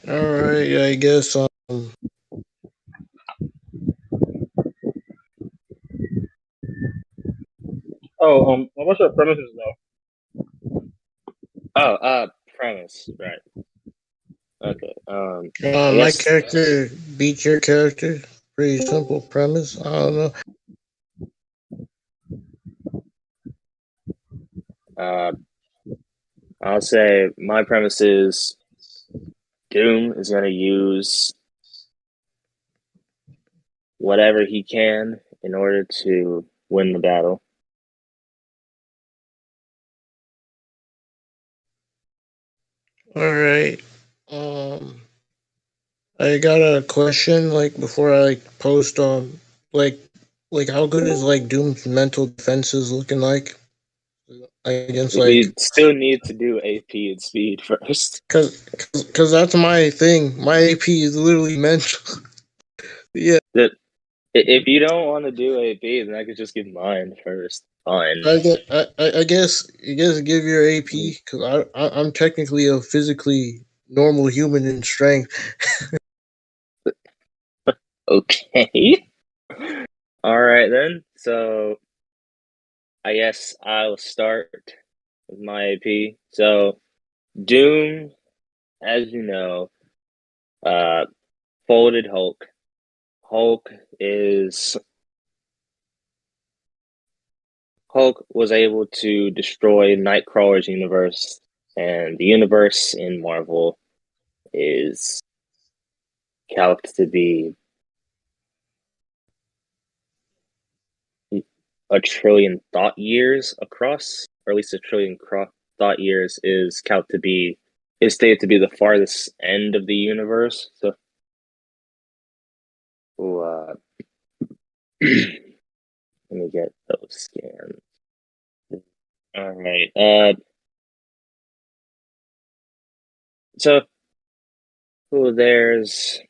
All right, yeah, I guess. What's your premises Oh, premise, right. Okay. I My guess character beats your character. Pretty simple premise. I don't know. uh I'll say my premise is Doom is gonna use whatever he can in order to win the battle. All right. Um, I got a question. Like before I post. Like, like how good is like Doom's mental defenses looking like against like. We still need to do AP and speed first. Cause that's my thing. My AP is literally mental. Yeah, That if you don't want to do AP, then I could just give mine first. Fine. I guess give your AP because I'm technically a physically normal human in strength. Okay. All right then. So I guess I'll start with my AP. So Doom, as you know, uh, folded Hulk. Hulk is Hulk was able to destroy Nightcrawler's universe, and the universe in Marvel is calculated to be a trillion thought years across, or at least a trillion thought years is calculated to be is stated to be the farthest end of the universe. So, uh, let me get those scans. All right. So there's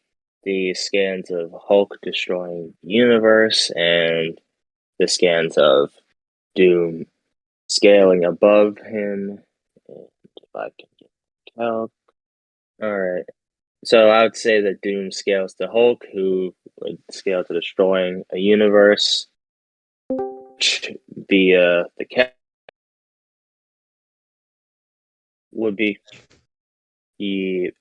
the scans of Hulk destroying the universe and the scans of Doom scaling above him. And if I can get help. All right. So I would say that Doom scales to Hulk, who would scale to destroying a universe. The cat would be the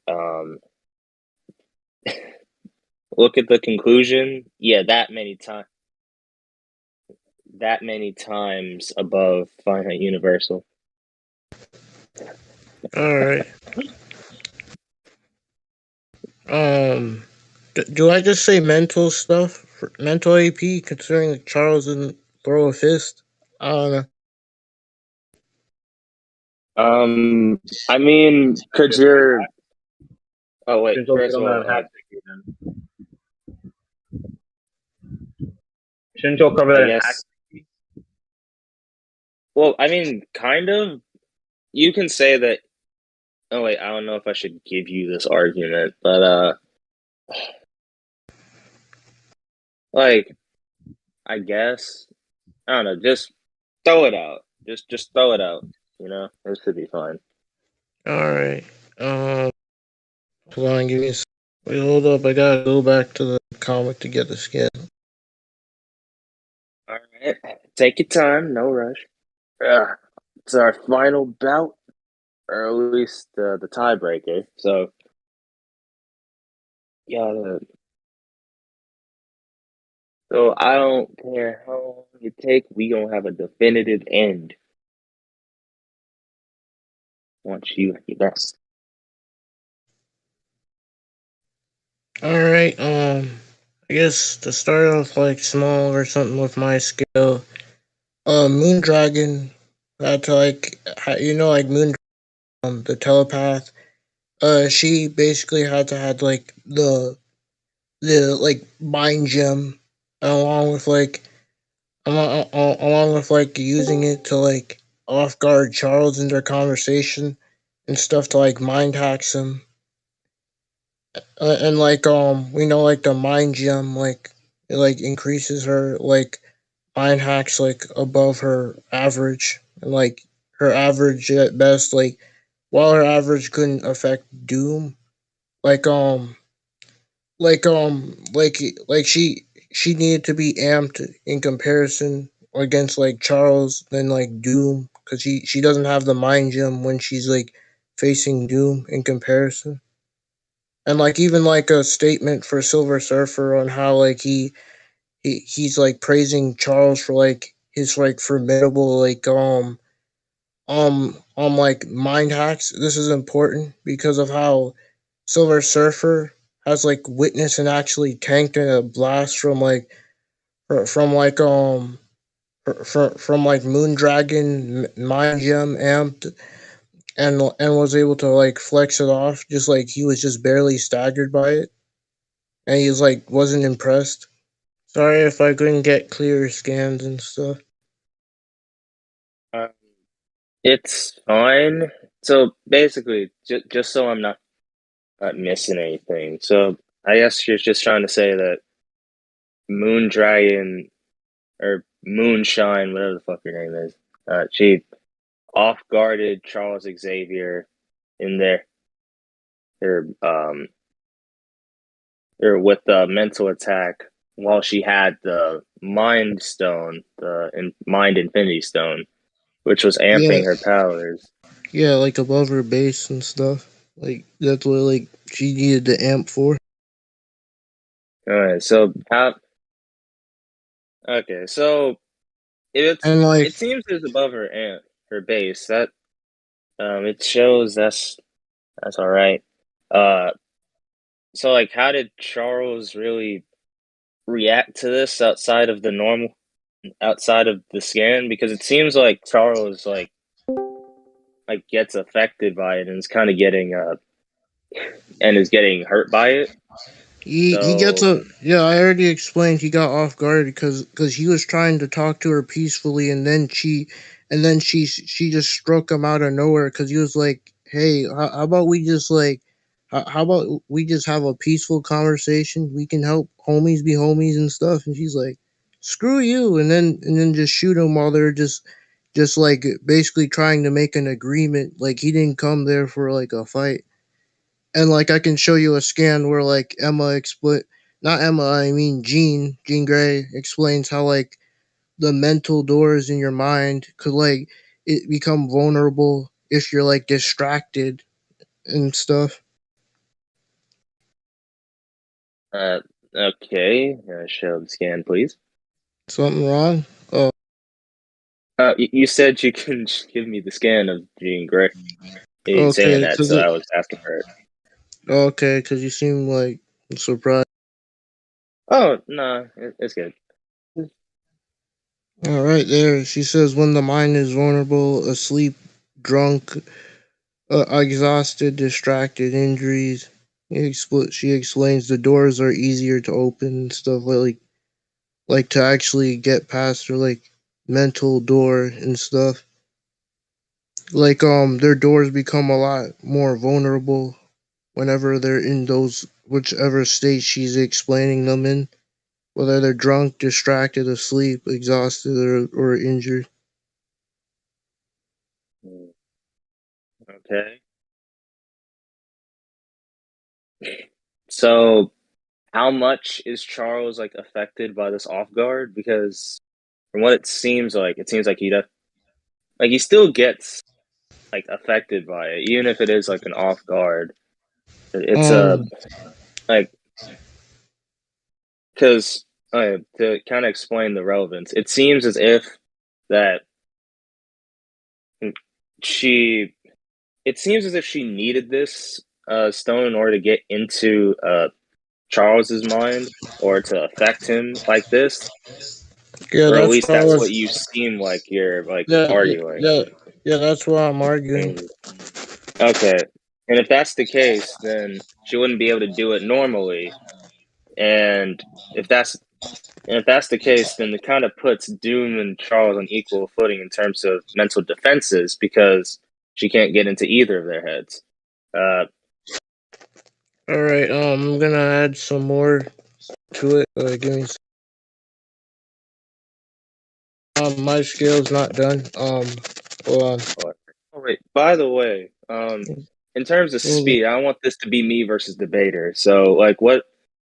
look at the conclusion. Yeah, that many times above finite universal. All right. Do I just say mental stuff? For mental AP, considering that Charles didn't throw a fist? I don't know. I mean, could though? Like, your oh wait, shouldn't you first give of him all, an hat trick then? Shouldn't you cover I that in hat? guess. Well, I mean, kind of. You can say that. Oh wait, I don't know if I should give you this argument, but like I guess I don't know. Just throw it out. Just throw it out. You know, it should be fine. All right. Hold on, give me a. Wait, hold up. I gotta go back to the comic to get the skin. All right, take your time. No rush. It's our final bout, or at least the tiebreaker. So, gotta. So I don't care how long it take. We gonna have a definitive end once you your best. All right. I guess to start off like small or something with my skill. Moon Dragon had to like like Moon the telepath. She basically had to had like the like mind gem along with like along with like using it to like off guard Charles in their conversation and stuff to like mind hacks him. And like we know like the mind gem like it like increases her like mind hacks like above her average and like her average at best like while her average couldn't affect Doom, like like she needed to be amped in comparison against like Charles than like Doom because she doesn't have the mind gem when she's like facing Doom in comparison. And like even like a statement for Silver Surfer on how like he's like praising Charles for like his like formidable like mind hacks. This is important because of how Silver Surfer has like witnessed and actually tanked in a blast from like from like from like Moondragon Mind Gem amped and was able to like flex it off just like he was just barely staggered by it and he's like wasn't impressed. Sorry if I couldn't get clear scans and stuff. Um, it's fine. So basically, just so I'm not missing anything. So I guess you're just trying to say that Moondragon or Moonshine, whatever the fuck your name is, she off guarded Charles Xavier in their or with the mental attack while she had the Mind Stone, Mind Infinity Stone, which was Yeah, amping her powers. yeah, like above her base and stuff. Like that's what like she needed the amp for. All right, so how? Okay, so And like it seems it's above her base. That it shows that's all right. Uh, so like, how did Charles really react to this outside of the scan? Because it seems like Charles like gets affected by it and is kind of getting and is getting hurt by it. he gets So a yeah. I already explained he got off guard because he was trying to talk to her peacefully, and then she just struck him out of nowhere because he was like, "Hey, how about we just like, how about we just have a peaceful conversation? We can help homies be homies and stuff." And she's like, "Screw you!" And then just shoot him while they're just like basically trying to make an agreement. Like he didn't come there for like a fight. And like I can show you a scan where like Emma explain not Emma, I mean Jean Grey explains how like the mental doors in your mind could like it become vulnerable if you're like distracted and stuff. uh, okay, show the scan, please. Something wrong? Oh, You said you can give me the scan of Jean Grey. You didn't say okay, that, cause so it I was asking for it. okay, cause you seem like surprised. Oh no, it's good. All right, there she says when the mind is vulnerable, asleep, drunk, exhausted, distracted, injuries. She explains the doors are easier to open and stuff like to actually get past her like mental door and stuff. Like their doors become a lot more vulnerable whenever they're in those whichever state she's explaining them in, whether they're drunk, distracted, asleep, exhausted, or injured. Okay, so how much is Charles like affected by this off guard? Because from what it seems like like he still gets like affected by it, even if it is like an off guard. It's a Um like because to kind of explain the relevance, it seems as if that she it seems as if she needed this stone in order to get into Charles's mind or to affect him like this, yeah, or at that's least what I that's what was you seem like you're like yeah, arguing. yeah, yeah, that's what I'm arguing. Mm, okay, and if that's the case, then she wouldn't be able to do it normally, and if that's And if that's the case, then it kind of puts Doom and Charles on equal footing in terms of mental defenses because she can't get into either of their heads. Uh, All right, I'm gonna add some more to it. Give me my scale's not done. Hold on. oh, wait, by the way, in terms of Well, speed, I want this to be me versus debater. So like what?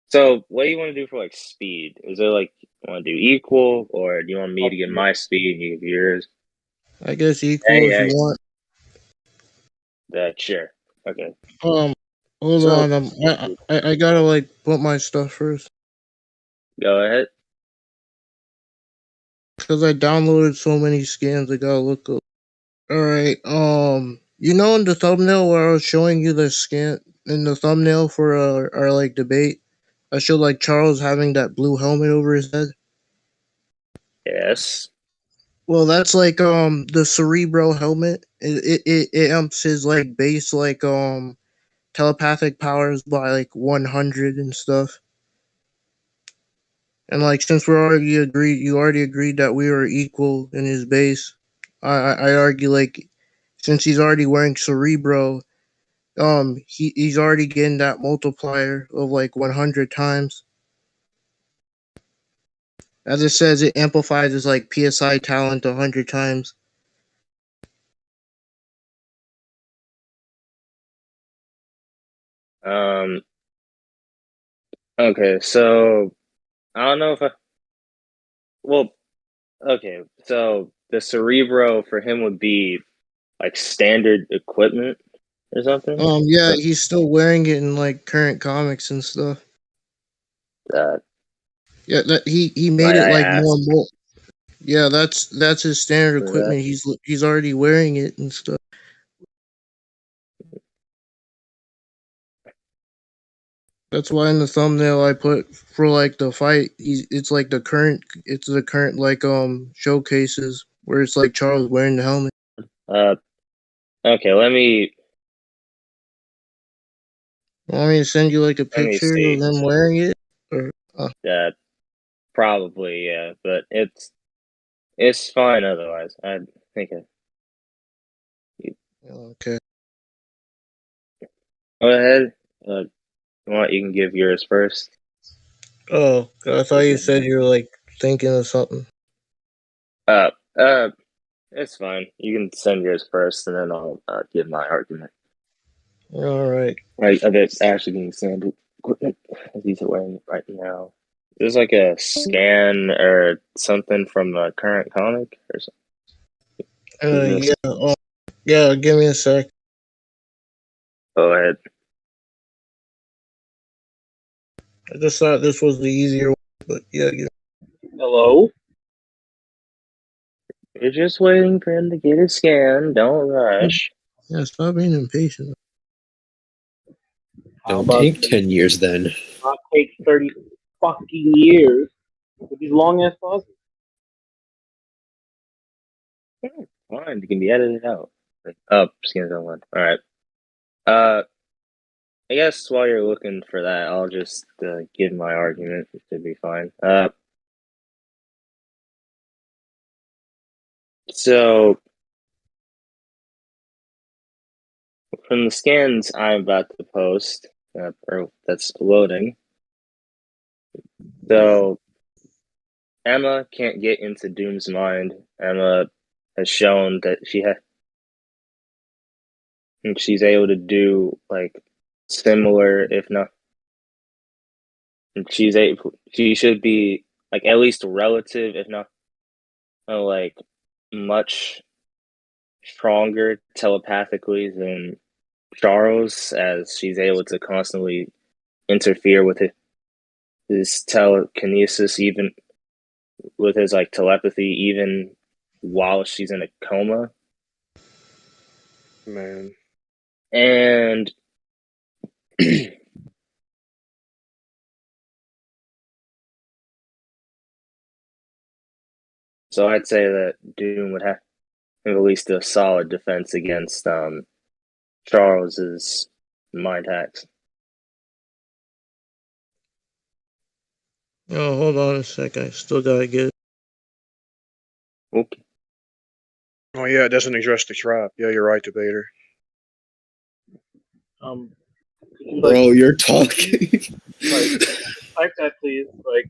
So what do you want to do for like speed? Is it like you want to do equal, or do you want me Up to to give you. my speed and you give yours? I guess equal Hey, if you hey, want. sure. Okay. Um, hold So on. I gotta like put my stuff first go ahead. because I downloaded so many scans. I gotta look up. All right. You know, in the thumbnail where I was showing you the scan in the thumbnail for our like debate, I showed like Charles having that blue helmet over his head. Yes. Well, that's like the Cerebro helmet. It amps his like base like telepathic powers by like 100 and stuff. And like since you already agreed that we were equal in his base. I argue like since he's already wearing Cerebro, he's already getting that multiplier of like 100 times. As it says, it amplifies his like PSI talent 100 times. Um. Okay. So I don't know if I. Well. Okay. So the Cerebro for him would be like standard equipment or something. Yeah, Or he's still wearing it in like current comics and stuff. that. Yeah, that he made it I like more asked and more. Yeah, that's his standard for that. equipment. He's already wearing it and stuff. That's why in the thumbnail I put for like the fight. It's like it's the current like showcases where it's like Charles wearing the helmet. Uh. Okay. You want me to send you like a Let me picture of see. them wearing it? Or That probably yeah, but it's fine otherwise. I think you okay. go ahead. You want you can give yours first. Oh, I thought you said you were like thinking of something. Uh, uh, it's fine. You can send yours first, and then I'll give my argument. All right. Right, of it actually being standard equipment as he's wearing it right now. There's like a scan or something from the current comic or something. Is Yeah. this? Yeah. Give me a sec. Go ahead. I just thought this was the easier one, but yeah. Hello. You're just waiting for him to get his scan. Don't rush. Yeah. Stop being impatient. How Don't about take 10 years then. not take 30 fucking years with these long ass pauses? Fine, it can be edited out. Oh, scan's on one. All right. Uh, I guess while you're looking for that, I'll just give my argument. It should be fine. So from the scans I'm about to post, or that's loading. So Emma can't get into Doom's mind. Emma has shown that she's able to do like similar, if not, and she should be like at least relative, if not like much stronger telepathically than Charles, as she's able to constantly interfere with his telekinesis, even with his like telepathy, even while she's in a coma. Man. And so I'd say that Doom would have at least a solid defense against Charles's mind hacks. Oh, hold on a sec. I still gotta get it. Okay. Oh, yeah, it doesn't address the trap. Yeah, you're right, debater. Could you, like, Bro, you're talking. like, type that, please? Like,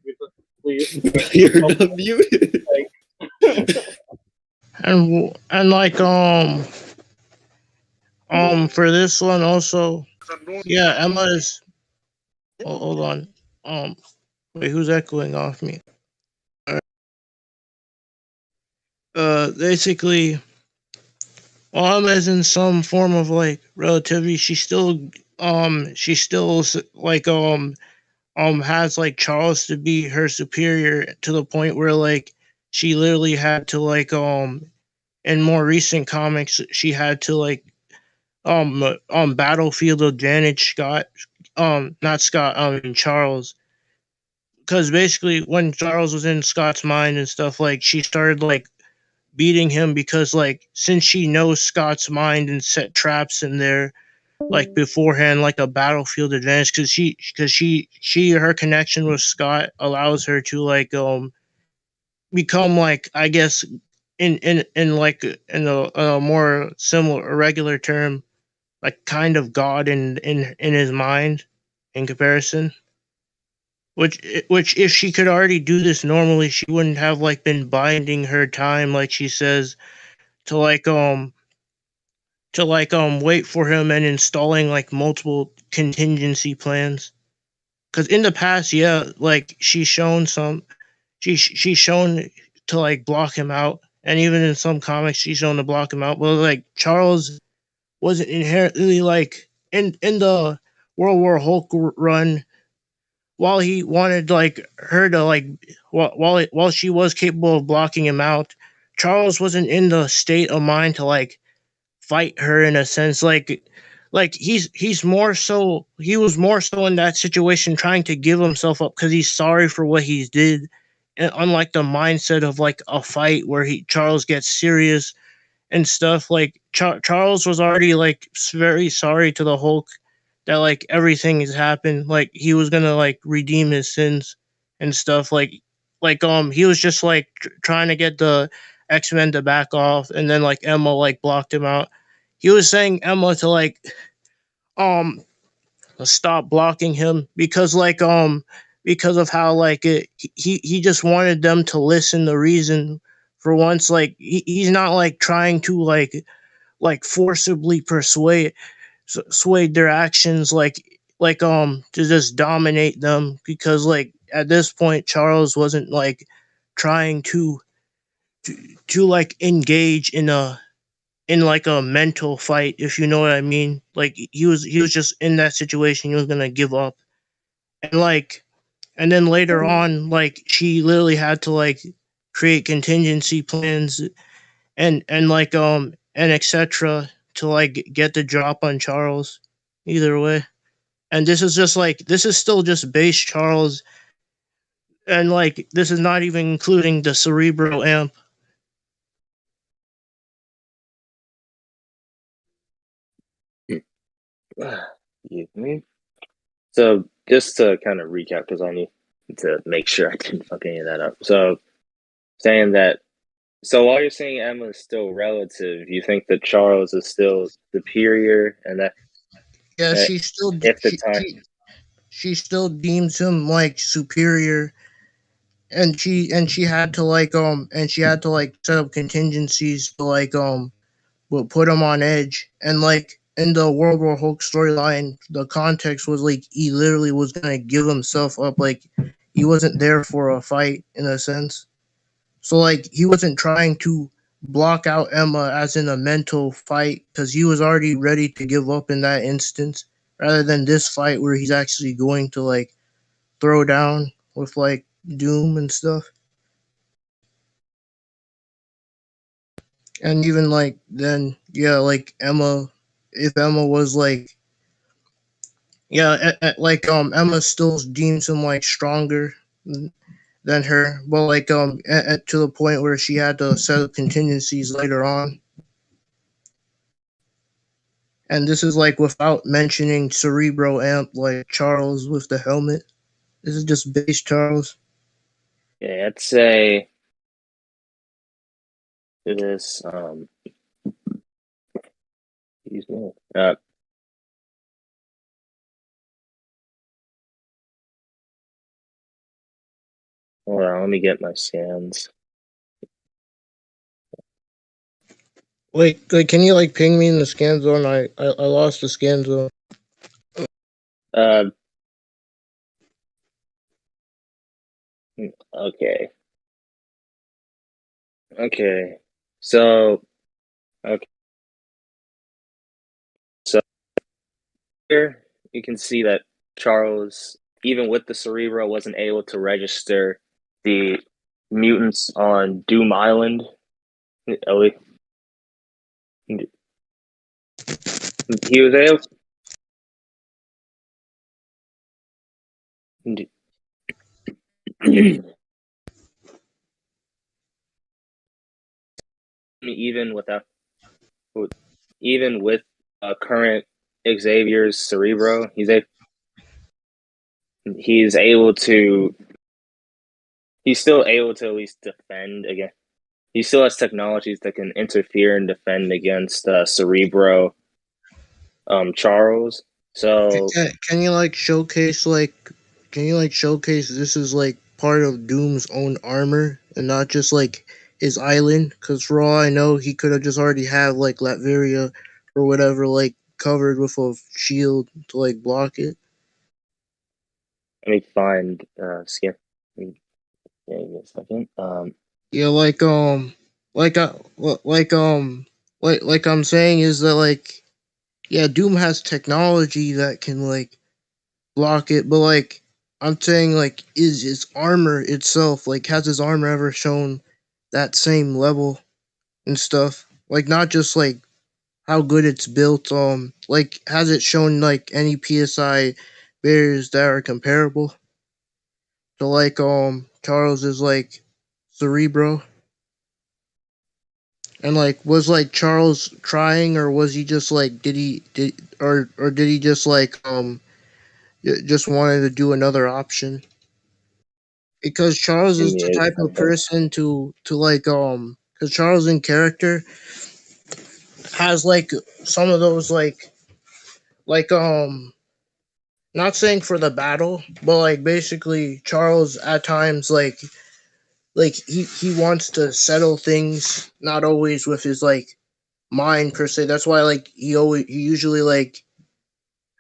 please. You're not muted. And like For this one also, yeah, Emma is. Oh, hold on. Wait, who's echoing off me? Basically, while Emma's in some form of like relativity, she still like has like Charles to be her superior to the point where like she literally had to like in more recent comics she had to like battlefield advantage Scott, not Scott, Charles, because basically when Charles was in Scott's mind and stuff, like she started like beating him because like since she knows Scott's mind and set traps in there like beforehand, like a battlefield advantage, because she her connection with Scott allows her to like become like, I guess, in like in a more similar a regular term, like kind of God in his mind in comparison. Which if she could already do this normally, she wouldn't have like been binding her time, like she says, to like wait for him and installing like multiple contingency plans. Because in the past, yeah, like she's shown to like block him out, and even in some comics, she's shown to block him out. But like Charles wasn't inherently like in the World War Hulk run. While he wanted like her to like while she was capable of blocking him out, Charles wasn't in the state of mind to like fight her in a sense. Like he was more so in that situation trying to give himself up because he's sorry for what he did, and unlike the mindset of like a fight where he Charles gets serious and stuff, like Charles was already like very sorry to the Hulk that like everything has happened, like he was gonna like redeem his sins and stuff, he was just like trying to get the X-Men to back off, and then like Emma like blocked him out. He was saying Emma to like um stop blocking him because of how like he just wanted them to listen to reason for once. Like he's not like trying to like forcibly sway their actions, to just dominate them, because like at this point Charles wasn't like trying to like engage in like a mental fight, if you know what I mean. Like he was just in that situation, he was gonna give up. And then later on, like she literally had to like create contingency plans and etc. to like get the drop on Charles. Either way. And this is still just base Charles, and like this is not even including the Cerebro amp. Excuse me. So just to kind of recap, because I need to make sure I didn't fuck any of that up. So saying that, so while you're saying Emma is still relative, you think that Charles is still superior, and Yeah, that if the time, she still deems him like superior, and she had to like set up contingencies to will put him on edge. And like in the World War Hulk storyline, the context was like he literally was gonna give himself up. Like he wasn't there for a fight in a sense. So like he wasn't trying to block out Emma as in a mental fight, because he was already ready to give up in that instance, rather than this fight where he's actually going to like throw down with like Doom and stuff. And even like then, yeah, like Emma, if Emma was like, yeah, Emma still deems him like stronger than her, but like to the point where she had to set up contingencies later on. And this is like without mentioning Cerebro amp, like Charles with the helmet. This is just base Charles. yeah, I'd say it is. Excuse me. Hold on, let me get my scans. Like, can you like ping me in the scan zone? I lost the scan zone. Uh, okay. Okay. So, okay. So here you can see that Charles, even with the Cerebro, wasn't able to register the mutants on Doom Island. Oh, he was able. Even without, even with current Xavier's Cerebro, he's able to. He's still able to at least defend again. He still has technologies that can interfere and defend against Cerebro Charles. So Can you like showcase like can you like showcase this is like part of Doom's own armor and not just like his island? Because for all I know, he could have just already had like Latveria or whatever like covered with a shield to like block it. let me find skin. Yeah, give me a second. Yeah, like like like I'm saying is that like yeah, Doom has technology that can like block it, but like I'm saying like is his armor itself like has his armor ever shown that same level and stuff? Like not just like how good it's built, like has it shown like any PSI barriers that are comparable to like Charles is like Cerebro? And like was like Charles trying or was he just like did or did he just like just wanted to do another option? Because Charles give is me the a type of second. person to like because Charles in character has like some of those like not saying for the battle, but like basically Charles at times like he wants to settle things not always with his like mind per se. That's why like he usually like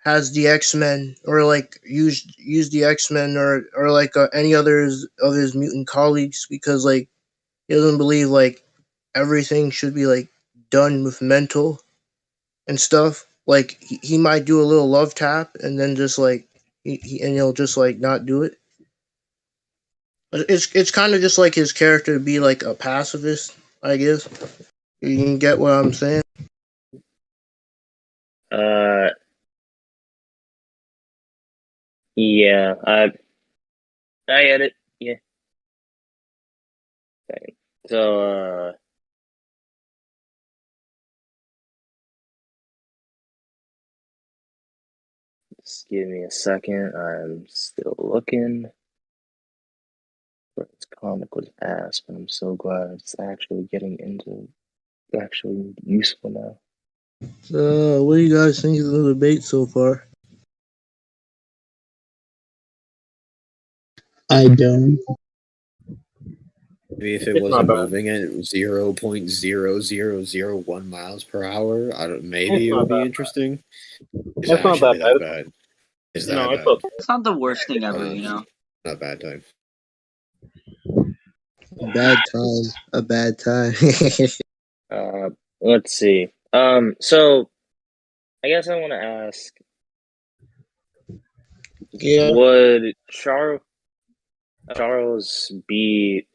has the X-Men or like use the X-Men or like any others of his mutant colleagues because like he doesn't believe like everything should be like done with mental and stuff. Like he might do a little love tap and then just like and he'll just like not do it. But it's kind of just like his character to be like a pacifist, I guess. You can get what I'm saying. Uh, yeah, I get it. Yeah. Okay. So just give me a second. I'm still looking. This comic was ass, but I'm so glad it's actually getting into actually useful now. So what do you guys think of the debate so far? I don't. Maybe if it It's not wasn't bad. moving at 0.0001 miles per hour, I don't. Maybe It's it not would be that interesting. Is it It's not actually that that bad. bad? Is No, that it's bad? okay. It's not the worst thing ever, you know. Not bad time. A bad time. A bad time. Uh, let's see. So I guess I want to ask: Yeah. would Charles be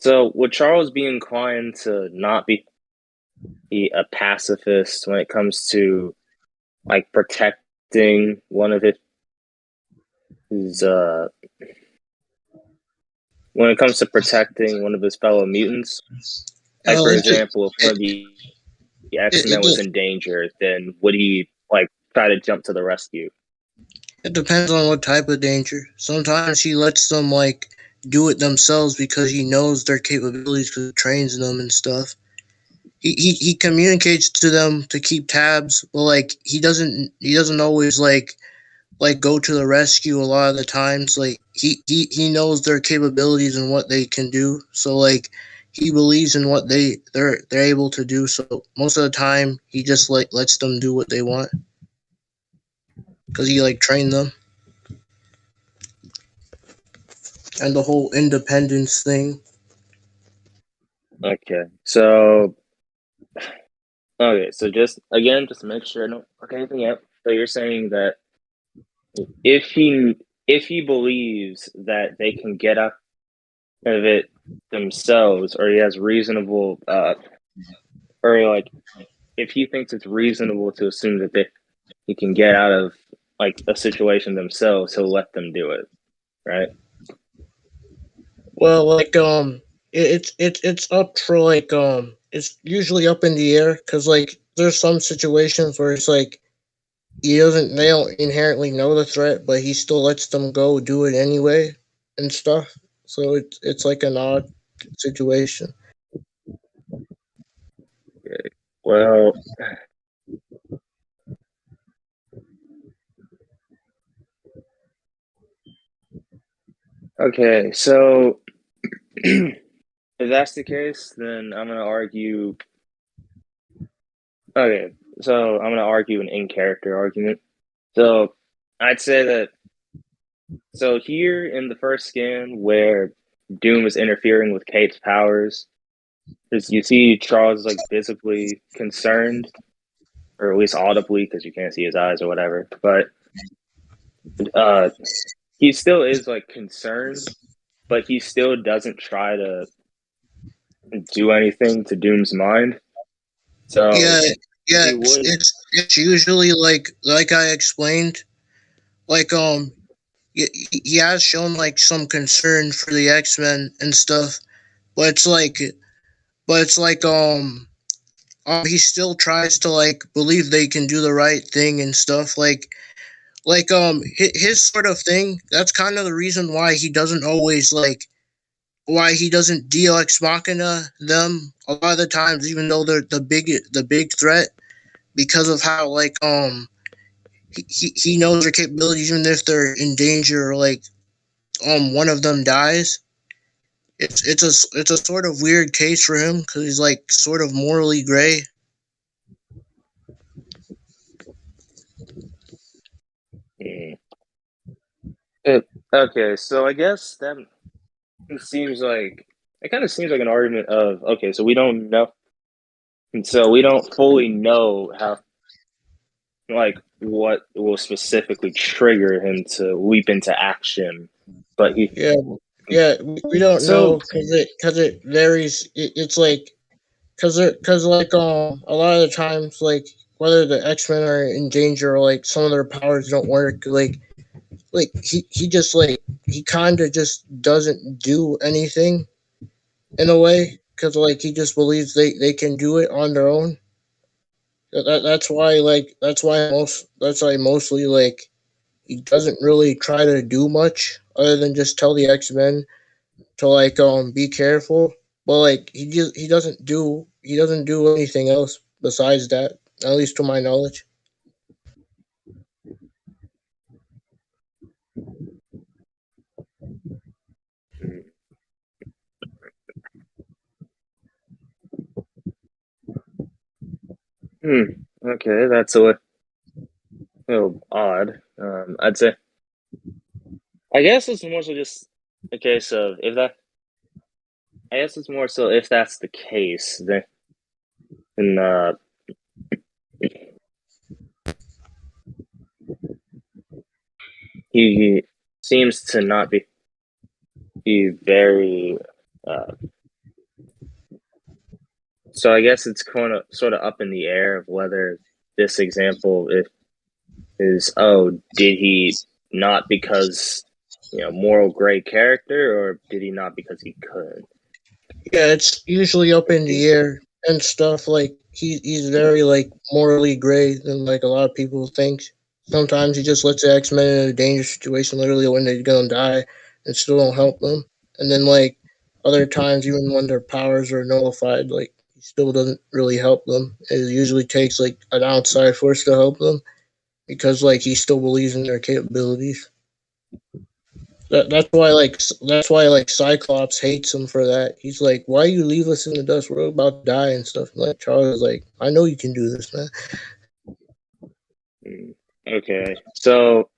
would Charles be inclined to not be a pacifist when it comes to like protecting one of his when it comes to protecting one of his fellow mutants? Like for Oh, example, if one of the X-Men was it in danger, then would he like try to jump to the rescue? it depends on what type of danger. Sometimes he lets them like do it themselves because he knows their capabilities because he trains them and stuff. He communicates to them to keep tabs, but like he doesn't always like go to the rescue a lot of the times. Like he knows their capabilities and what they can do. So like he believes in what they're able to do. So most of the time, he just like lets them do what they want because he like trained them, and the whole independence thing. Okay, so just again, just to make sure I don't fuck anything up. So you're saying that if he believes that they can get up of it themselves, or he has reasonable, or like if he thinks it's reasonable to assume that he can get out of like a situation themselves, he'll let them do it, right? Well, like it's up for like it's usually up in the air because like there's some situations where it's like they don't inherently know the threat, but he still lets them go do it anyway and stuff. So it's like an odd situation. Okay. Well, okay, so if that's the case, then I'm gonna argue. Okay, so I'm gonna argue an in character argument. So I'd say that so here in the first scan where Doom is interfering with Kate's powers, is you see Charles is like visibly concerned, or at least audibly because you can't see his eyes or whatever. But uh, he still is like concerned, but he still doesn't try to do anything to Doom's mind. Yeah, So yeah. he would. It's usually like I explained, like he has shown like some concern for the X Men and stuff, but it's like he still tries to like believe they can do the right thing and stuff his sort of thing. That's kind of the reason why he doesn't always like why he doesn't deal ex machina them a lot of the times, even though they're the big threat, because of how he knows their capabilities even if they're in danger or like one of them dies. It's a sort of weird case for him because he's like sort of morally gray. Mm. Okay, so I guess that seems like it kind of seems like an argument of okay, so we don't know, and so we don't fully know how like what will specifically trigger him to leap into action, but he Yeah, yeah, we don't know so because it varies. It's like because like a lot of the times like whether the X Men are in danger or like some of their powers don't work like he just like he kind of just doesn't do anything in a way because like he just believes they can do it on their own. That's why mostly like he doesn't really try to do much other than just tell the X Men to like be careful. But like he doesn't do anything else besides that, at least to my knowledge. hmm, okay, that's a little odd. I'd say I guess it's more so just a case of if that. I guess it's more so if that's the case, then he seems to not be very. Uh, so I guess it's kind of sort of up in the air of whether this example is did he not because moral gray character, or did he not because he could? Yeah, it's usually up in the air and stuff. Like he's very like morally gray than like a lot of people think. Sometimes he just lets the X Men in a dangerous situation, literally when they're gonna die, and still don't help them. And then like other times, even when their powers are nullified, like he still doesn't really help them. It usually takes like an outside force to help them because like he still believes in their capabilities. That's why like Cyclops hates him for that. He's like, "Why you leave us in the dust? We're about to die and stuff." And like Charles is like, "I know you can do this, man." Okay, so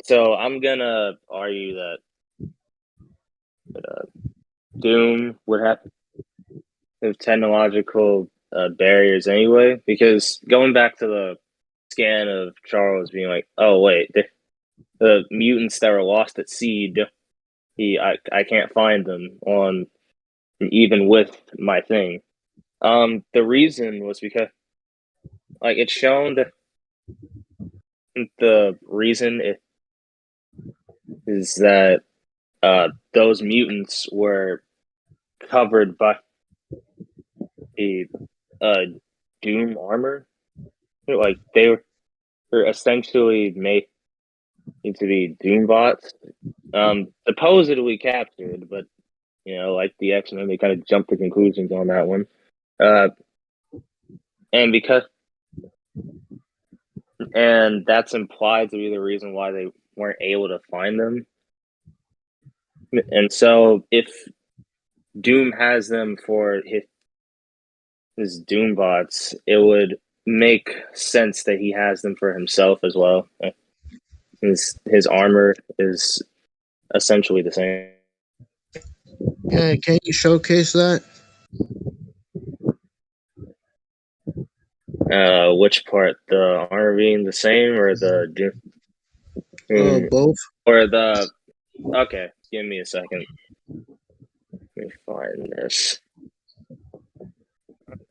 I'm gonna argue that Doom would have technological barriers anyway, because going back to the scan of Charles being like, "Oh wait, the mutants that were lost at Seed, I can't find them on even with my thing." The reason was because like it's shown that the reason it is that those mutants were covered by the uh, Doom armor. Like they were essentially made to be Doom bots, supposedly captured, but like the X-Men, they kind of jumped to conclusions on that one. And because that's implied to be the reason why they weren't able to find them. And so if Doom has them for his Doom bots, it would make sense that he has them for himself as well. His armor is essentially the same. Yeah, can you showcase that? Which part? The armor being the same, or the Doom, Both. or the? Okay, give me a second. Let me find this.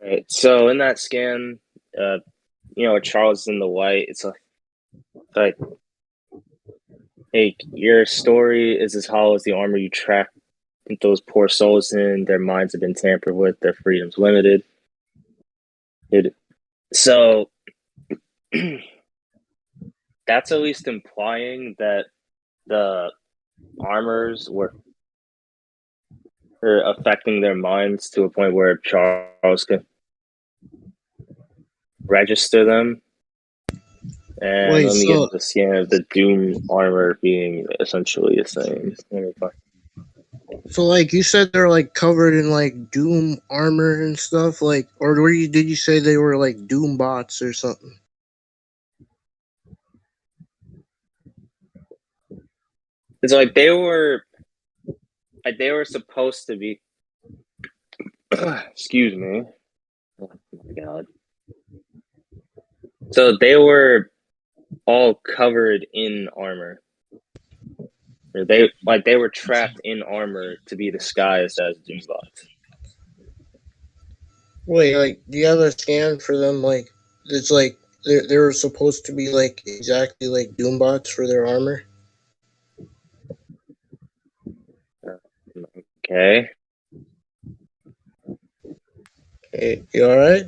Right. So in that scan, Charles is in the white. It's like, hey, your story is as hollow as the armor you track those poor souls in. Their minds have been tampered with. Their freedom's limited. So that's at least implying that the armors were affecting their minds to a point where Charles could register them. And Wait, let me get the scan of the Doom armor being essentially the same. so like you said, they're like covered in like Doom armor and stuff, like, or did you say they were like Doom bots or something? It's like they were supposed to be. Excuse me. Oh my god. So they were all covered in armor. Or they were trapped in armor to be disguised as Doombots. Wait, like, do you have a scan for them? Like, it's like they were supposed to be like exactly like Doombots for their armor. Okay. Hey, you all right?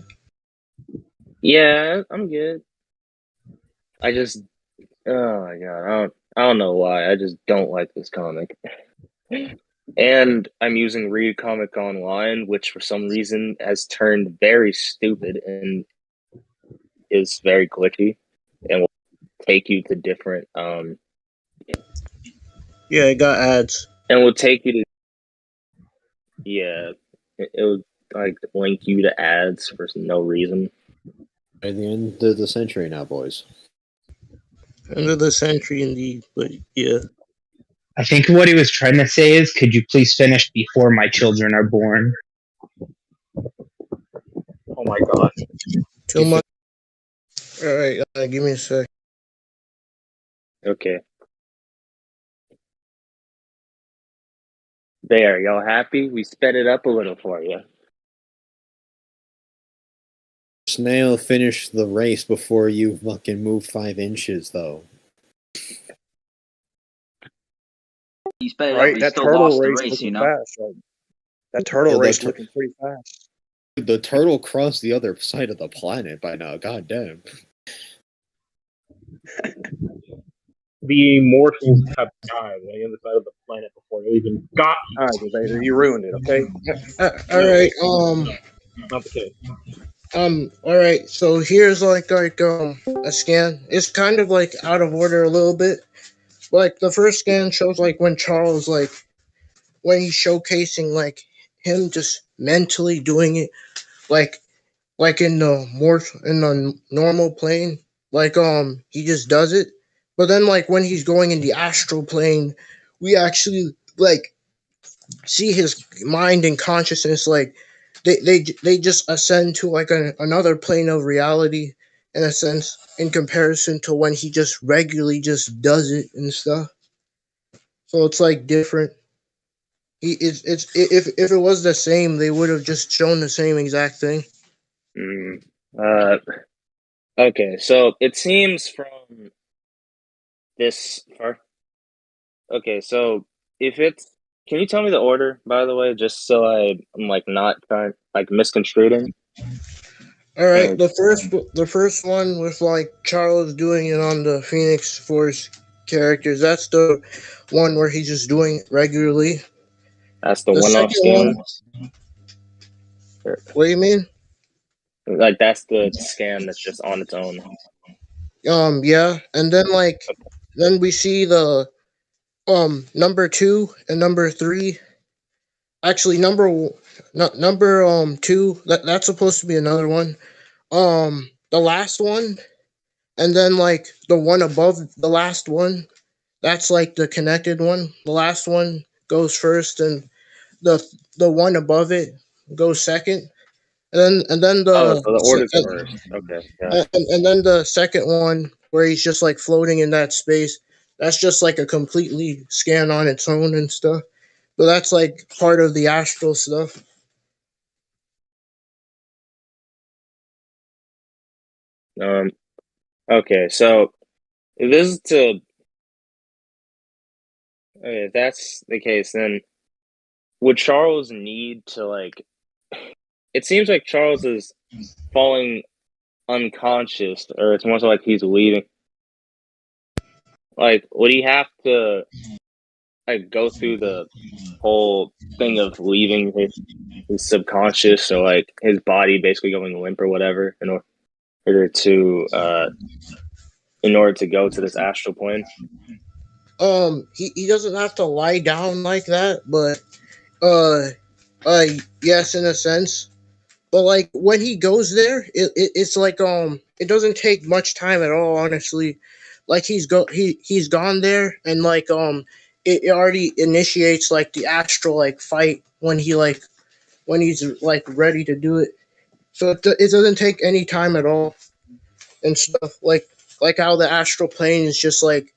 Yeah, I'm good. I just, oh my god, I don't know why. I just don't like this comic. And I'm using Read Comic Online, which for some reason has turned very stupid and is very glitchy, and will take you to different Yeah, I got ads. and will take you to it would like link you to ads for no reason. At the end of the century now, boys. End of the century, indeed. But yeah, I think what he was trying to say is, could you please finish before my children are born? Oh my god. too much. All right, give me a sec. Okay. There, y'all happy? We sped it up a little for you. Snail finished the race before you fucking moved 5 inches, though. He sped it up, Right, but he that still turtle lost the race race, looking fast. Right? That turtle Yeah, race looking pretty fast. The turtle crossed the other side of the planet by now. God damn. The immortals have died on the other side of the planet before they even got All right, Vader, you ruined it. Okay. All right. not the case. All right. So here's a scan. It's kind of like out of order a little bit. Like the first scan shows like when Charles when he's showcasing like him just mentally doing it like in the normal plane, like he just does it. But then like when he's going in the astral plane, we actually like see his mind and consciousness like they just ascend to like another plane of reality in a sense in comparison to when he just regularly just does it and stuff. So it's like different. It's if it was the same, they would have just shown the same exact thing. Mm. Uh, okay, so it seems from this far. Okay, so if it's, can you tell me the order, by the way, just so I'm like not trying like misconstruing? All right, Uh, the first one with like Charles doing it on the Phoenix Force characters. That's the one where he's just doing it regularly. that's the The one-off second scan. one, what do you mean? Like that's the scan that's just on its own. Yeah, and then like then we see the number two and number three. Actually, number two. That's supposed to be another one. The last one, and then like the one above the last one. That's like the connected one. The last one goes first, and the the one above it goes second, and then Oh, so the order's first. Okay, yeah. and then the second one where he's just like floating in that space. That's just like a completely scan on its own and stuff. But that's like part of the astral stuff. Um. Okay, so if this is to, okay, if that's the case, then would Charles need to like? It seems like Charles is falling unconscious, or it's more so like he's leaving. Like, would he have to like go through the whole thing of leaving his subconscious, or like his body basically going limp or whatever, order to uh in order to go to this astral plane? He doesn't have to lie down like that, but uh uh yes, in a sense. But like when he goes there, it's like it doesn't take much time at all, honestly. Like he's gone there, and like it already initiates like the astral like fight when he's like ready to do it. So it doesn't take any time at all and stuff. Like how the astral plane is just like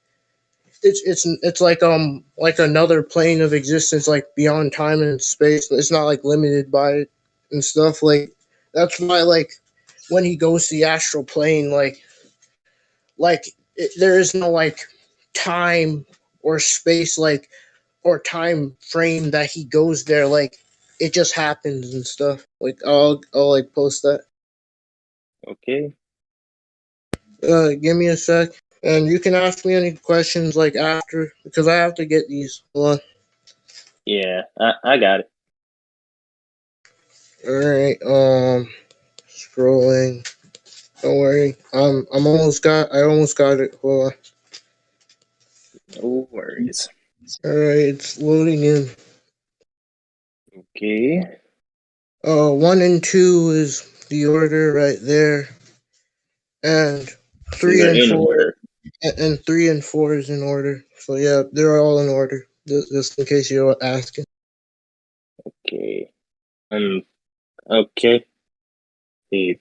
it's like another plane of existence like beyond time and space. It's not like limited by it and stuff. Like that's why like when he goes to the astral plane, there is no like time or space or time frame that he goes there. Like it just happens and stuff. Like I'll like post that. Okay. Give me a sec. And you can ask me any questions like after because I have to get these. Hold on. Yeah, I got it. All right. Scrolling. Don't worry. I almost got it. Hold on. No worries. All right. It's loading in. Okay. One and two is the order right there, and So these three are and in four, order. and three and four is in order. So yeah, they're all in order. Just in case you're asking. Okay. Okay. The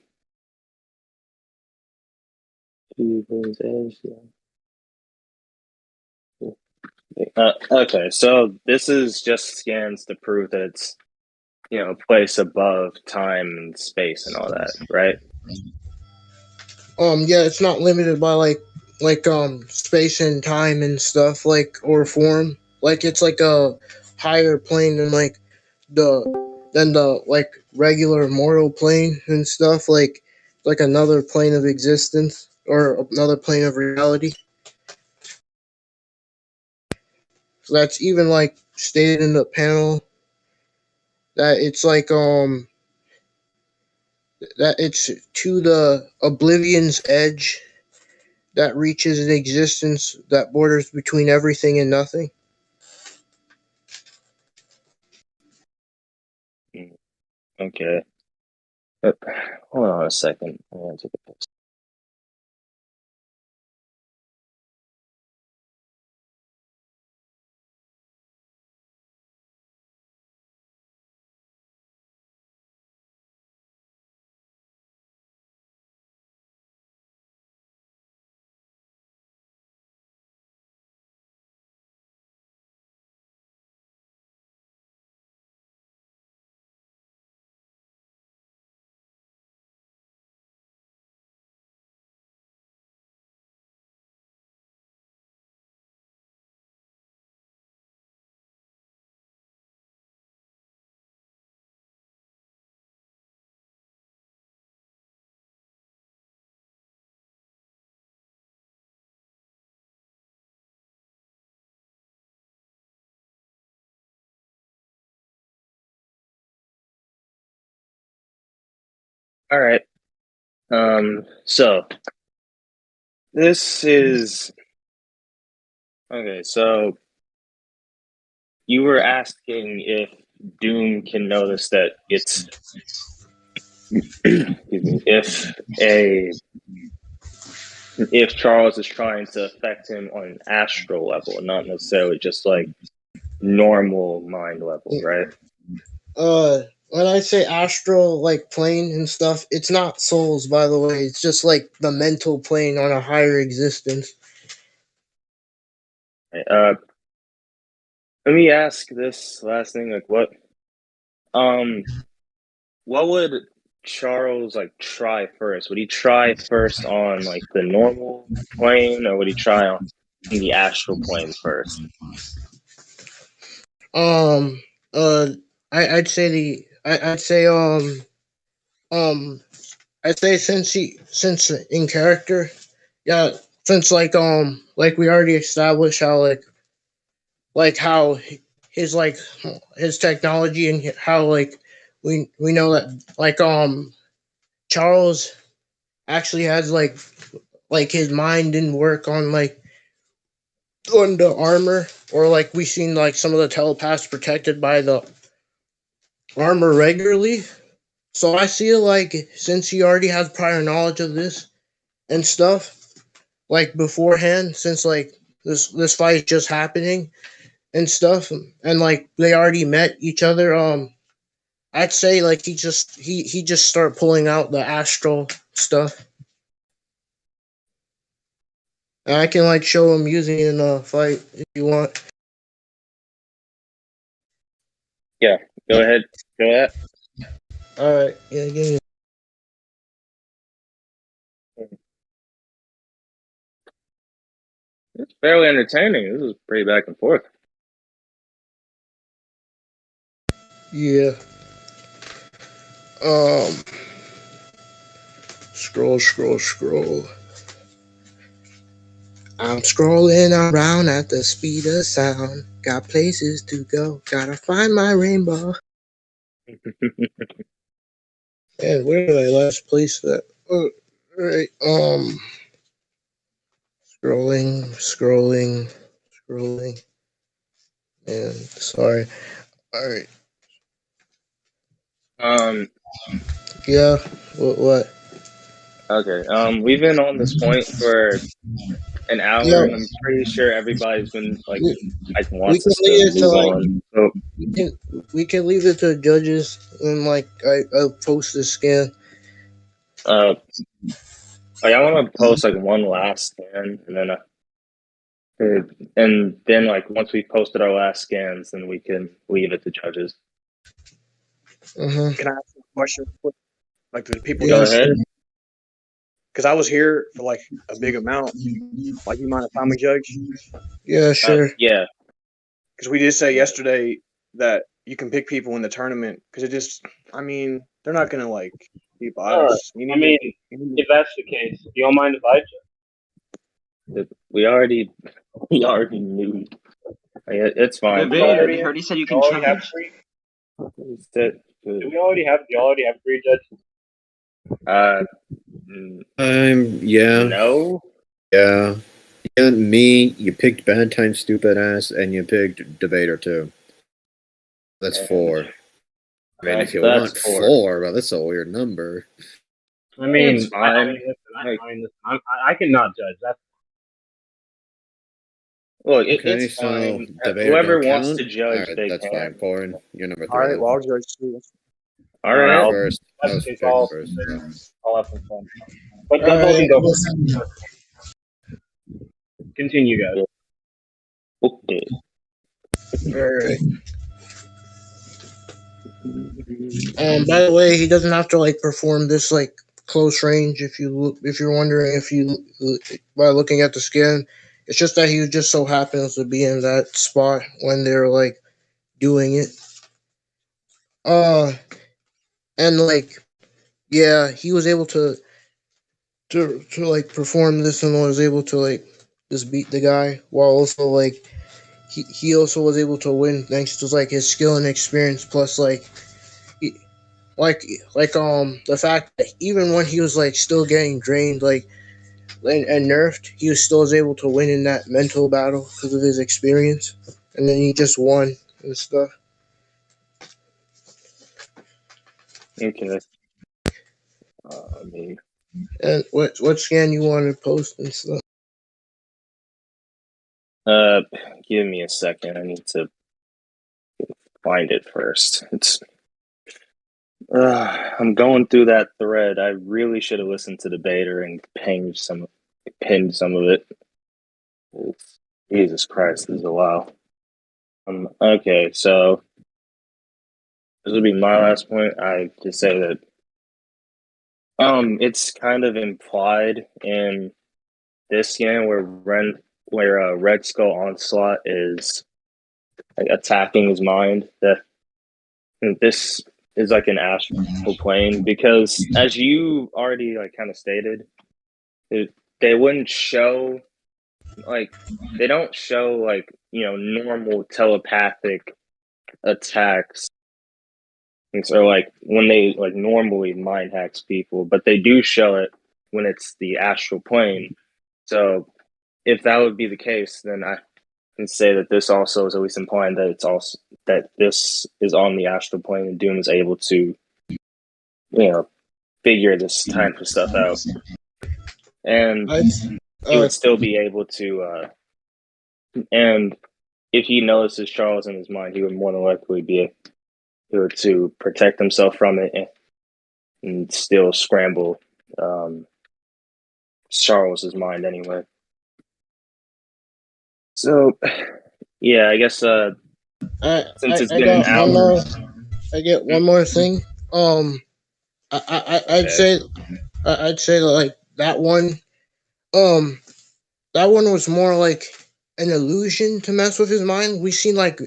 two things as okay, so this is just scans to prove that it's a place above time and space and all that, right? Yeah, it's not limited by space and time and stuff or form. Like it's like a higher plane the than the like regular mortal plane and stuff. Like another plane of existence or another plane of reality. So that's even like stated in the panel that it's like that it's to the oblivion's edge that reaches an existence that borders between everything and nothing. Okay. Uh, Hold on a second. I'm gonna take a piss. All right. So this is okay. So you were asking if Doom can notice that it's excuse me, if Charles is trying to affect him on an astral level, not necessarily just like normal mind level, right? When I say astral like plane and stuff, it's not souls, by the way. It's just like the mental plane on a higher existence. Let me ask this last thing, like um what would Charles like try first? Would he try first on like the normal plane, or would he try on the astral plane first? Um, uh, I'd say um, I'd say since in character, yeah, since like we already established how how his his technology and how we know that Charles actually has his mind didn't work on the armor, or like we seen like some of the telepaths protected by the armor regularly. So I feel like since he already has prior knowledge of this and stuff, like beforehand, since like this fight is just happening and stuff, and like they already met each other, I'd say like he just start pulling out the astral stuff. And I can like show him using it in a fight if you want. Yeah, go ahead. Go ahead. Alright, yeah, give me. It's fairly entertaining. This is pretty back and forth. Yeah. Um scroll. I'm scrolling around at the speed of sound. Got places to go. Gotta find my rainbow. And where did I last place that? Oh, right. Scrolling. And sorry. All right. Um, Yeah. What? okay. We've been on this point for an hour, Yeah. and I'm pretty sure everybody's been like We wants can us to leave it to move on. So, we can we can leave it to judges and I'll post the scan. uh, like I want to post like one last scan, and then like once we posted our last scans, then we can leave it to judges. Uh-huh. Can I ask you a question? Like, do the people Go Yeah, ahead. sure. because I was here for like a big amount. Like, you mind if I'm a judge? Yeah, sure. Yeah. Because we did say yesterday that you can pick people in the tournament. Because it just, I mean, they're not gonna like be All right. biased. You I need mean, you need if that's the case, do you don't mind if I judge? We already knew. It's fine. Vivian, But he already said you You can already have choose. three. Do we already have? Do you already have three judges? Yeah. No. Yeah. And me, you picked Badtime, stupid ass, and you picked Debater too. That's And 4. I mean, if you that's want 4. 4, well, that's a weird number. I mean, It's fine. listen, Like, I cannot judge. That's well, Okay, it's so fine. Debater Whoever don't wants count. to judge, Alright, they that's fine. can. Corin, you're number All 3 right, then. well, I'll judge too. All I was right. first. I that's was it's picking all first. I'll have some fun. But All both of right, you go first. listen. Continue, guys. Okay. All right. By the way, he doesn't have to like perform this like close range. If you're wondering if you by looking at the skin, it's just that he just so happens to be in that spot when they're like doing it. Uh, and like yeah, he was able to like perform this and was able to like just beat the guy while also like he also was able to win thanks to like his skill and experience plus he, like the fact that even when he was like still getting drained and nerfed, he was still was able to win in that mental battle because of his experience, and then he just won and stuff. Okay. I mean, And what scan you want to post and stuff? uh, give me a second. I need to find it first. I'm going through that thread. I really should have listened to Debater and pinned some of it. Jesus Christ, this is a while. Okay, so this will be my last point. I just say that it's kind of implied in this game where Red Skull Onslaught is like attacking his mind. That this is like an astral plane because, as you already like kind of stated, they wouldn't show like they don't show like normal telepathic attacks. And so like when they like normally mind hacks people, but they do show it when it's the astral plane. So if that would be the case, then I can say that this also is at least implying that it's also that this is on the astral plane and Doom is able to figure this type of stuff out, and I he would still be able to. And if he notices Charles in his mind, he would more than likely be able to protect himself from it and still scramble Charles's mind anyway. So, yeah, I guess since it's I been an got one hour. more. I get one more thing. I'd say like that one. Um, that one was more like an illusion to mess with his mind. We've seen like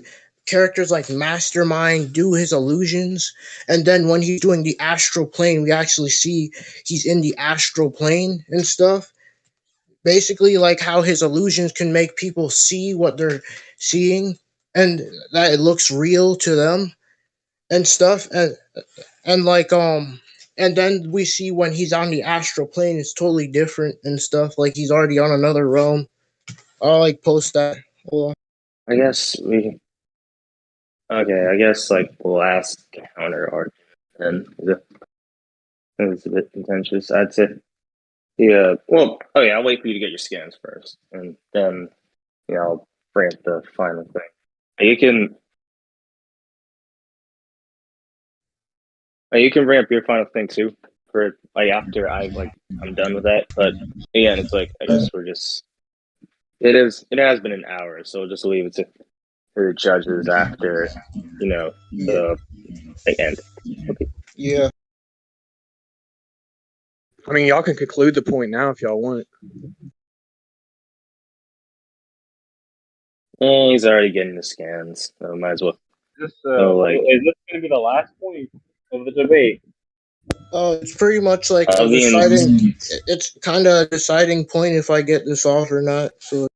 characters like Mastermind do his illusions, and then when he's doing the astral plane, we actually see he's in the astral plane and stuff. Basically, like how his illusions can make people see what they're seeing, and that it looks real to them and stuff, and like and then we see when he's on the astral plane, it's totally different and stuff. Like he's already on another realm. I'll like post that. Hold on. I guess we. Okay, I guess like we'll ask counter argument, and it's a bit contentious. I'd say, yeah. Well, okay, I'll wait for you to get your scans first, and then I'll bring up the final thing. You can bring up your final thing too for like after I'm done with that. But again, it's like I guess we're just it has been an hour, so just leave it to the judges after the end. Okay. Yeah. I mean, y'all can conclude the point now if y'all want. He's already getting the scans, so might as well. Is this going to be the last point of the debate? It's pretty much like a Again, deciding. It's kind of a deciding point if I get this off or not. So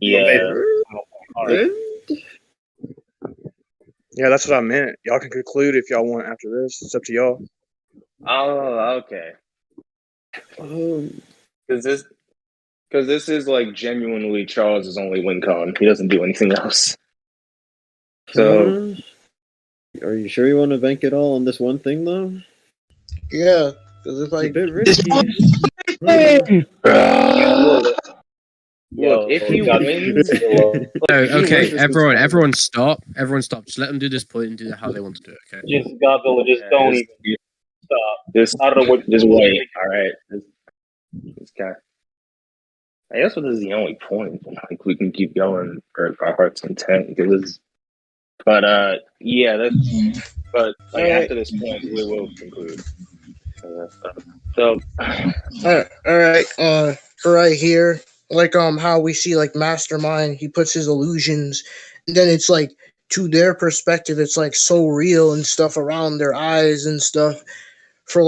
yeah. All right. Yeah, that's what I meant. Y'all can conclude if y'all want after this. It's up to y'all. Oh, okay. Um, Because this is like genuinely Charles's only win con. He doesn't do anything else. So are you sure you want to bank it all on this one thing, though? Yeah, because if It's a I bit risky. Look, if he wins, Oh, Okay, this everyone stop. Everyone stop. Just let them do this point and do it how they want to do it, okay? just Godzilla, just don't even stop. I don't know what. Just wait. All right. This guy. I guess this is the only point. Like we can keep going for our heart's content because. But yeah, but like after this point, we will conclude. So. all right, right here, like how we see like Mastermind, he puts his illusions, and then it's like to their perspective, it's like so real and stuff around their eyes and stuff for